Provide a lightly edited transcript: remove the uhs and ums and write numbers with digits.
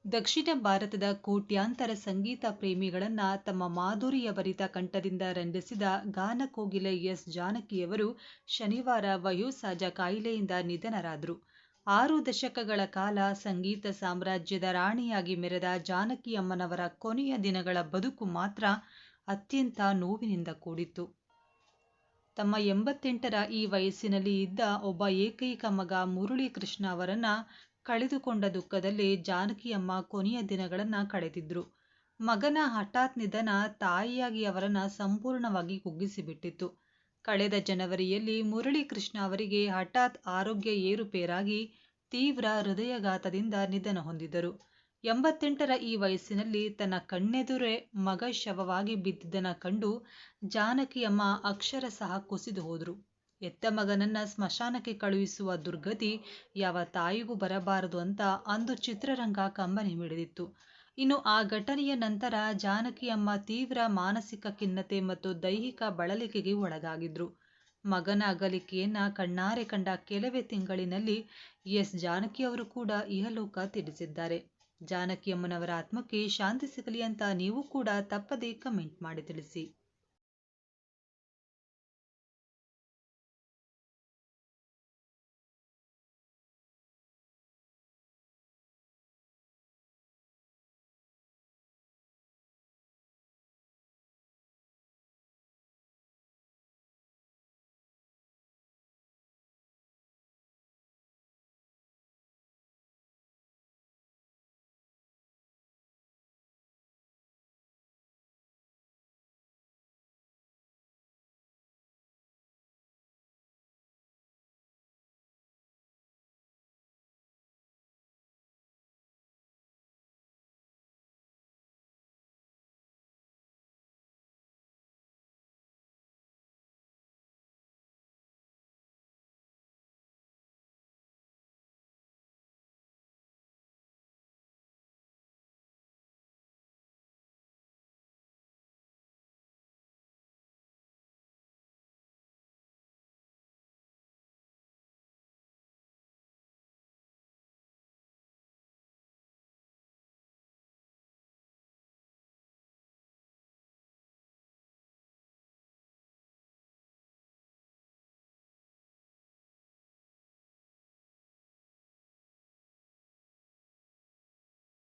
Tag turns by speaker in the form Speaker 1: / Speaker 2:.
Speaker 1: ದಕ್ಷಿಣ ಭಾರತದ ಕೋಟ್ಯಾಂತರ ಸಂಗೀತ ಪ್ರೇಮಿಗಳನ್ನ ತಮ್ಮ ಮಾಧುರ್ಯಭರಿತ ಕಂಠದಿಂದ ರಂಜಿಸಿದ ಗಾನಕೋಗಿಲೆ ಎಸ್ ಜಾನಕಿಯವರು ಶನಿವಾರ ವಯೋಸಹಜ ಕಾಯಿಲೆಯಿಂದ ನಿಧನರಾದರು. 6 ದಶಕಗಳ ಕಾಲ ಸಂಗೀತ ಸಾಮ್ರಾಜ್ಯದ ರಾಣಿಯಾಗಿ ಮೆರೆದ ಜಾನಕಿ ಅಮ್ಮನವರ ಕೊನೆಯ ದಿನಗಳ ಬದುಕು ಮಾತ್ರ ಅತ್ಯಂತ ನೋವಿನಿಂದ ಕೂಡಿತ್ತು. ತಮ್ಮ 88ರ ಈ ವಯಸ್ಸಿನಲ್ಲಿ ಇದ್ದ ಒಬ್ಬ ಏಕೈಕ ಮಗ ಮುರಳೀಕೃಷ್ಣ ಅವರನ್ನ ಕಳೆದುಕೊಂಡ ದುಃಖದಲ್ಲಿ ಜಾನಕಿ ಅಮ್ಮ ಕೊನೆಯ ದಿನಗಳನ್ನ ಕಳೆದಿದ್ರು. ಮಗನ ಹಠಾತ್ ನಿಧನ ತಾಯಿಯಾಗಿ ಅವರನ್ನ ಸಂಪೂರ್ಣವಾಗಿ ಕುಗ್ಗಿಸಿಬಿಟ್ಟಿತ್ತು. ಕಳೆದ ಜನವರಿಯಲ್ಲಿ ಮುರಳೀಕೃಷ್ಣ ಅವರಿಗೆ ಹಠಾತ್ ಆರೋಗ್ಯ ಏರುಪೇರಾಗಿ ತೀವ್ರ ಹೃದಯಾಘಾತದಿಂದ ನಿಧನ ಹೊಂದಿದರು. 88ರ ಈ ವಯಸ್ಸಿನಲ್ಲಿ ತನ್ನ ಕಣ್ಣೆದುರೇ ಮಗ ಶವವಾಗಿ ಬಿದ್ದಿದ್ದನ್ನ ಕಂಡು ಜಾನಕಿ ಅಮ್ಮ ಅಕ್ಷರಶಃ ಕುಸಿದು ಹೋದ್ರು. ಹೆತ್ತ ಮಗನನ್ನ ಸ್ಮಶಾನಕ್ಕೆ ಕಳುಹಿಸುವ ದುರ್ಗತಿ ಯಾವ ತಾಯಿಗೂ ಬರಬಾರದು ಅಂತ ಅಂದು ಚಿತ್ರರಂಗ ಕಂಬನಿ ಮಿಡಿದಿತ್ತು. ಇನ್ನು ಆ ಘಟನೆಯ ನಂತರ ಜಾನಕಿ ಅಮ್ಮ ತೀವ್ರ ಮಾನಸಿಕ ಖಿನ್ನತೆ ಮತ್ತು ದೈಹಿಕ ಬಳಲಿಕೆಗೆ ಒಳಗಾಗಿದ್ರು. ಮಗನ ಅಗಲಿಕೆಯನ್ನ ಕಣ್ಣಾರೆ ಕಂಡ ಕೆಲವೇ ತಿಂಗಳಿನಲ್ಲಿ ಎಸ್ ಜಾನಕಿ ಅವರು ಕೂಡ ಇಹಲೋಕ ತ್ಯಜಿಸಿದ್ದಾರೆ. ಜಾನಕಿ ಅಮ್ಮನವರ ಆತ್ಮಕ್ಕೆ ಶಾಂತಿ ಸಿಗಲಿ ಅಂತ ನೀವು ಕೂಡ ತಪ್ಪದೇ ಕಮೆಂಟ್ ಮಾಡಿ ತಿಳಿಸಿ.